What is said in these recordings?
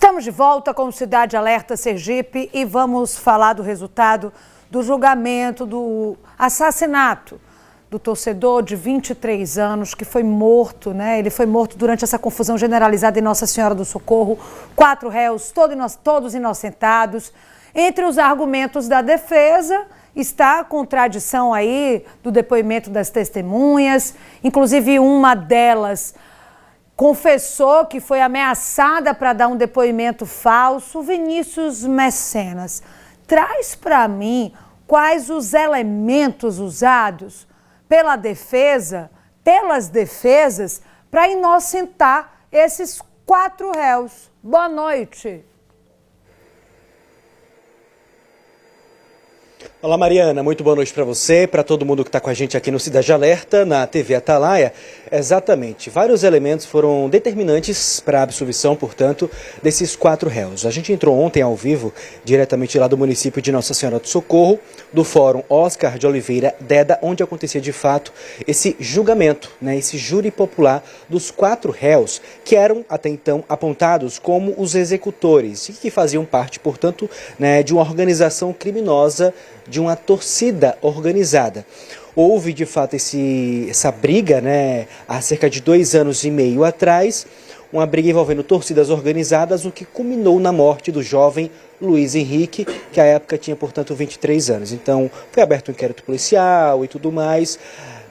Estamos de volta com o Cidade Alerta Sergipe e vamos falar do resultado do julgamento do assassinato do torcedor de 23 anos que foi morto, né? Ele foi morto durante essa confusão generalizada em Nossa Senhora do Socorro. 4 réus, todos inocentados. Entre os argumentos da defesa está a contradição aí do depoimento das testemunhas, inclusive uma delas confessou que foi ameaçada para dar um depoimento falso. Vinícius Mecenas, traz para mim quais os elementos usados pelas defesas, para inocentar esses 4 réus. Boa noite. Olá, Mariana, muito boa noite para você, para todo mundo que está com a gente aqui no Cidade Alerta, na TV Atalaia. Exatamente, vários elementos foram determinantes para a absolvição, portanto, desses 4 réus. A gente entrou ontem ao vivo, diretamente lá do município de Nossa Senhora do Socorro, do Fórum Oscar de Oliveira Deda, onde acontecia de fato esse julgamento, né, esse júri popular dos 4 réus, que eram até então apontados como os executores e que faziam parte, portanto, né, de uma organização criminosa, de uma torcida organizada. Houve, de fato, essa briga, né, há cerca de 2 anos e meio atrás, uma briga envolvendo torcidas organizadas, o que culminou na morte do jovem Luiz Henrique, que à época tinha, portanto, 23 anos. Então, foi aberto um inquérito policial e tudo mais.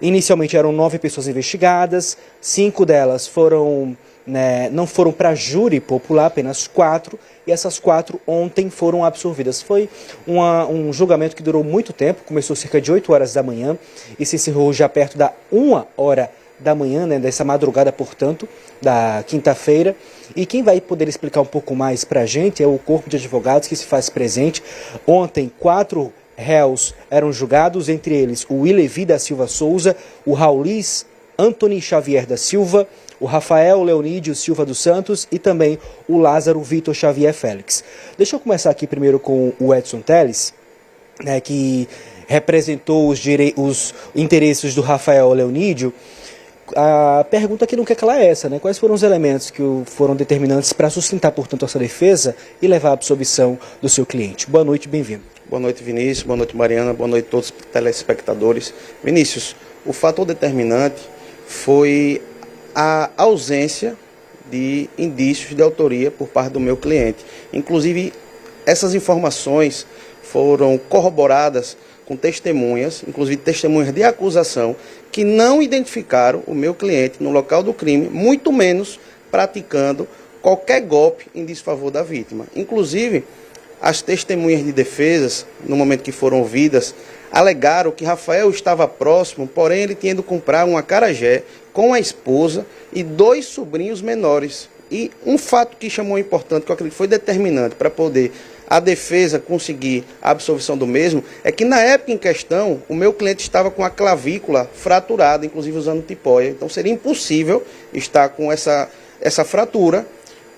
Inicialmente eram 9 pessoas investigadas, 5 delas foram, né, não foram para júri popular, apenas 4, e essas 4 ontem foram absolvidas. Foi um julgamento que durou muito tempo, começou cerca de 8 horas da manhã e se encerrou já perto da 1 hora da manhã, né, dessa madrugada, portanto, da quinta-feira. E quem vai poder explicar um pouco mais para a gente é o Corpo de Advogados que se faz presente. Ontem, 4 réus eram julgados, entre eles o Ilevi da Silva Souza, o Raulis Antony Xavier da Silva, o Rafael Leonídio Silva dos Santos e também o Lázaro Vitor Xavier Félix. Deixa eu começar aqui primeiro com o Edson Teles, né, que representou os interesses do Rafael Leonídio. A pergunta que não quer calar é essa, né? Quais foram os elementos que foram determinantes para sustentar, portanto, essa defesa e levar à absolvição do seu cliente? Boa noite, bem-vindo. Boa noite, Vinícius. Boa noite, Mariana. Boa noite a todos os telespectadores. Vinícius, o fator determinante foi a ausência de indícios de autoria por parte do meu cliente. Inclusive, essas informações foram corroboradas com testemunhas, inclusive testemunhas de acusação, que não identificaram o meu cliente no local do crime, muito menos praticando qualquer golpe em desfavor da vítima. Inclusive, as testemunhas de defesas, no momento que foram ouvidas, alegaram que Rafael estava próximo, porém ele tinha ido comprar um acarajé com a esposa e 2 sobrinhos menores. E um fato que chamou importante, que eu acredito que foi determinante para poder a defesa conseguir a absolvição do mesmo, é que na época em questão, o meu cliente estava com a clavícula fraturada, inclusive usando tipóia. Então seria impossível estar com essa fratura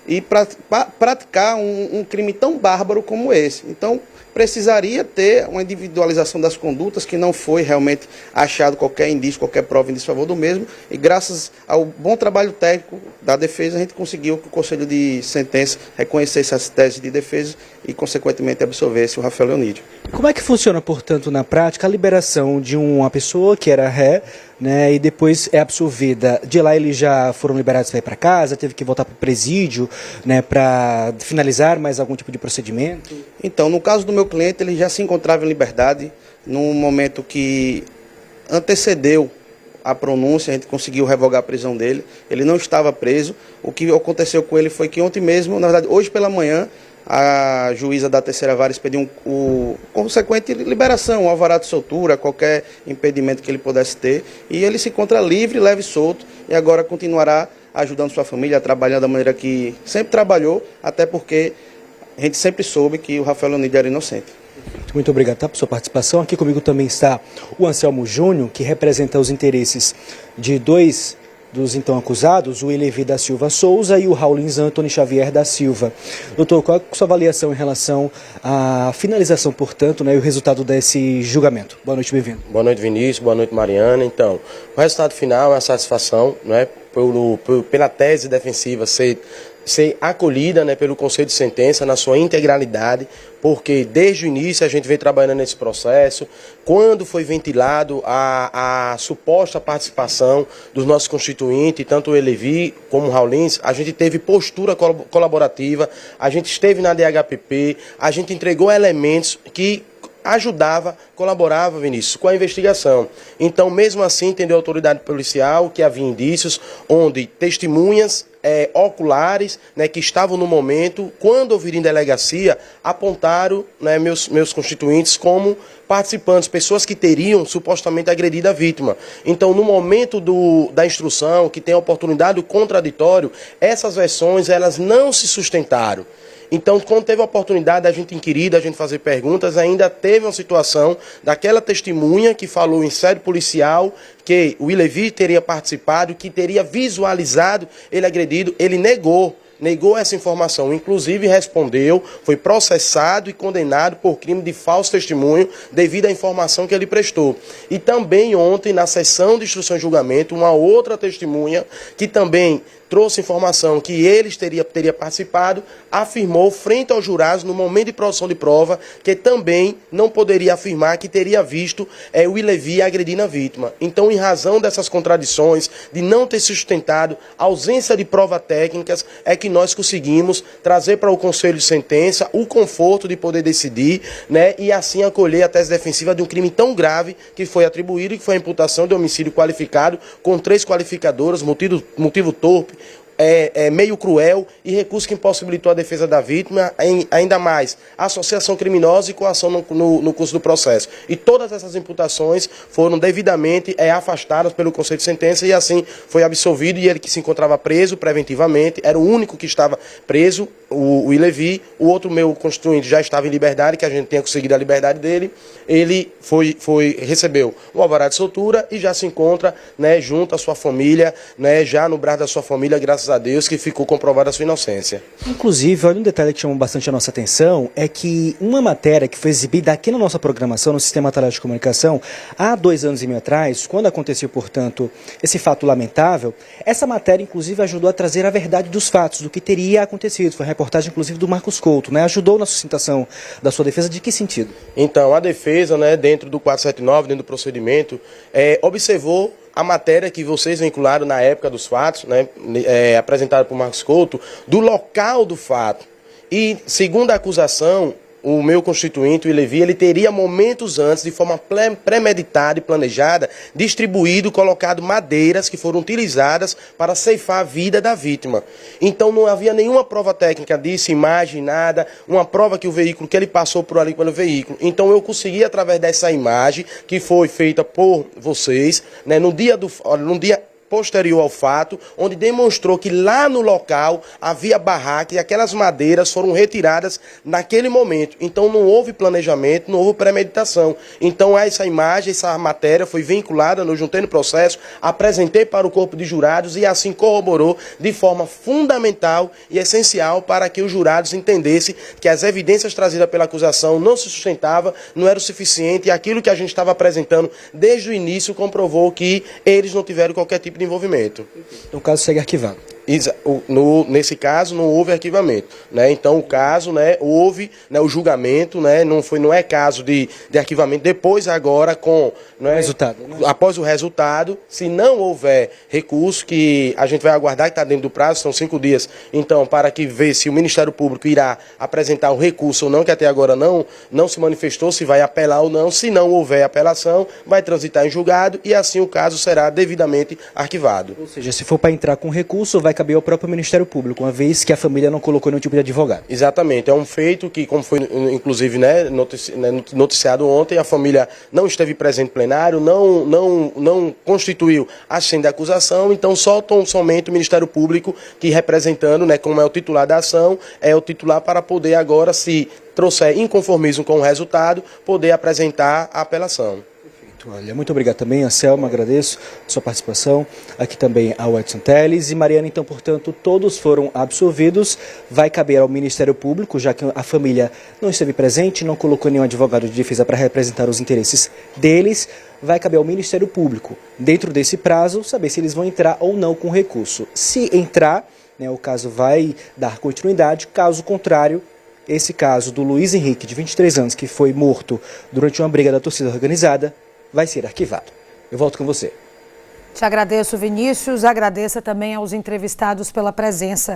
e praticar um crime tão bárbaro como esse. Então, precisaria ter uma individualização das condutas, que não foi realmente achado qualquer indício, qualquer prova em desfavor do mesmo, e graças ao bom trabalho técnico da defesa, a gente conseguiu que o Conselho de Sentença reconhecesse as teses de defesa e, consequentemente, absolvesse o Rafael Leonídio. Como é que funciona, portanto, na prática, a liberação de uma pessoa que era ré, né, e depois é absolvida? De lá eles já foram liberados para ir para casa, teve que voltar para o presídio, né, para finalizar mais algum tipo de procedimento? Então, no caso do meu cliente, ele já se encontrava em liberdade no momento que antecedeu a pronúncia, a gente conseguiu revogar a prisão dele, ele não estava preso. O que aconteceu com ele foi que ontem mesmo, na verdade, hoje pela manhã, a juíza da terceira vara expediu consequente liberação, um alvará de soltura, qualquer impedimento que ele pudesse ter, e ele se encontra livre, leve e solto, e agora continuará ajudando sua família, trabalhando da maneira que sempre trabalhou, até porque a gente sempre soube que o Rafael Leonídio era inocente. Muito obrigado, tá, por sua participação. Aqui comigo também está o Anselmo Júnior, que representa os interesses de 2 dos então acusados, o Ilevi da Silva Souza e o Raulins Antony Xavier da Silva. Doutor, qual é a sua avaliação em relação à finalização, portanto, né, e o resultado desse julgamento? Boa noite, bem-vindo. Boa noite, Vinícius. Boa noite, Mariana. Então, o resultado final é uma satisfação, né, pela tese defensiva ser ser acolhida, né, pelo Conselho de Sentença na sua integralidade, porque desde o início a gente vem trabalhando nesse processo. Quando foi ventilado a suposta participação dos nossos constituintes, tanto o Elevi como o Raulins, a gente teve postura colaborativa, a gente esteve na DHPP, a gente entregou elementos que colaborava, Vinícius, com a investigação. Então, mesmo assim, entendeu a autoridade policial que havia indícios onde testemunhas oculares, né, que estavam no momento, quando ouviram em delegacia, apontaram, né, meus constituintes como participantes, pessoas que teriam supostamente agredido a vítima. Então, no momento da instrução, que tem a oportunidade do contraditório, essas versões elas não se sustentaram. Então, quando teve a oportunidade da gente inquirir, da gente fazer perguntas, ainda teve uma situação daquela testemunha que falou em sede policial que o Ilevi teria participado, que teria visualizado ele agredido. Ele negou essa informação, inclusive respondeu, foi processado e condenado por crime de falso testemunho devido à informação que ele prestou. E também ontem, na sessão de instrução e julgamento, uma outra testemunha que também trouxe informação que eles teria participado, afirmou frente aos jurados, no momento de produção de prova, que também não poderia afirmar que teria visto o Ilevi agredindo a vítima. Então, em razão dessas contradições, de não ter sustentado a ausência de provas técnicas, é que nós conseguimos trazer para o Conselho de Sentença o conforto de poder decidir, né, e assim acolher a tese defensiva de um crime tão grave que foi atribuído e que foi a imputação de homicídio qualificado com 3 qualificadoras, motivo torpe, meio cruel e recurso que impossibilitou a defesa da vítima, ainda mais associação criminosa e coação no curso do processo. E todas essas imputações foram devidamente afastadas pelo Conselho de Sentença e assim foi absolvido. E ele, que se encontrava preso preventivamente, era o único que estava preso, o Ilevi. O outro meu constituinte já estava em liberdade, que a gente tinha conseguido a liberdade dele. Ele recebeu o alvará de soltura e já se encontra, né, junto à sua família, né, já no braço da sua família, graças a Deus, que ficou comprovada a sua inocência. Inclusive, olha, um detalhe que chamou bastante a nossa atenção é que uma matéria que foi exibida aqui na nossa programação, no Sistema Talhaia de Comunicação, há 2 anos e meio atrás, quando aconteceu, portanto, esse fato lamentável, essa matéria, inclusive, ajudou a trazer a verdade dos fatos, do que teria acontecido. Foi uma reportagem, inclusive, do Marcos Couto, né? Ajudou na sustentação da sua defesa. De que sentido? Então, a defesa, né, dentro do 479, dentro do procedimento, observou a matéria que vocês vincularam na época dos fatos, né, apresentada por Marcos Couto, do local do fato. E, segundo a acusação, o meu constituinte, o Ilevi, ele teria momentos antes, de forma premeditada e planejada, distribuído, colocado madeiras que foram utilizadas para ceifar a vida da vítima. Então não havia nenhuma prova técnica disso, imagem, nada, uma prova que ele passou por ali pelo veículo. Então eu consegui, através dessa imagem, que foi feita por vocês, né, no dia posterior ao fato, onde demonstrou que lá no local havia barraca e aquelas madeiras foram retiradas naquele momento. Então não houve planejamento, não houve premeditação. Então essa imagem, essa matéria foi vinculada, eu juntei no processo, apresentei para o corpo de jurados e assim corroborou de forma fundamental e essencial para que os jurados entendessem que as evidências trazidas pela acusação não se sustentavam, não era o suficiente, e aquilo que a gente estava apresentando desde o início comprovou que eles não tiveram qualquer tipo de envolvimento. Então o caso segue arquivado. Nesse caso não houve arquivamento, né? Então o caso, né, houve, né, o julgamento, né, não é caso de arquivamento. Depois agora com, né, resultado, né? Após o resultado, se não houver recurso, que a gente vai aguardar, que está dentro do prazo, são 5 dias, então para que ver se o Ministério Público irá apresentar o recurso ou não, que até agora não se manifestou se vai apelar ou não. Se não houver apelação, vai transitar em julgado e assim o caso será devidamente arquivado. Ou seja, se for para entrar com recurso, vai caber ao próprio Ministério Público, uma vez que a família não colocou nenhum tipo de advogado. Exatamente, é um feito que, como foi inclusive, né, noticiado ontem, a família não esteve presente no plenário, não constituiu a cena de acusação, então somente o Ministério Público, que representando, né, como é o titular da ação, é o titular para poder agora, se trouxer inconformismo com o resultado, poder apresentar a apelação. Olha, muito obrigado também, Anselmo, agradeço a sua participação, aqui também ao Edson Teles e Mariana. Então, portanto, todos foram absolvidos, vai caber ao Ministério Público, já que a família não esteve presente, não colocou nenhum advogado de defesa para representar os interesses deles, vai caber ao Ministério Público, dentro desse prazo, saber se eles vão entrar ou não com recurso. Se entrar, né, o caso vai dar continuidade. Caso contrário, esse caso do Luiz Henrique, de 23 anos, que foi morto durante uma briga da torcida organizada, vai ser arquivado. Eu volto com você. Te agradeço, Vinícius. Agradeço também aos entrevistados pela presença.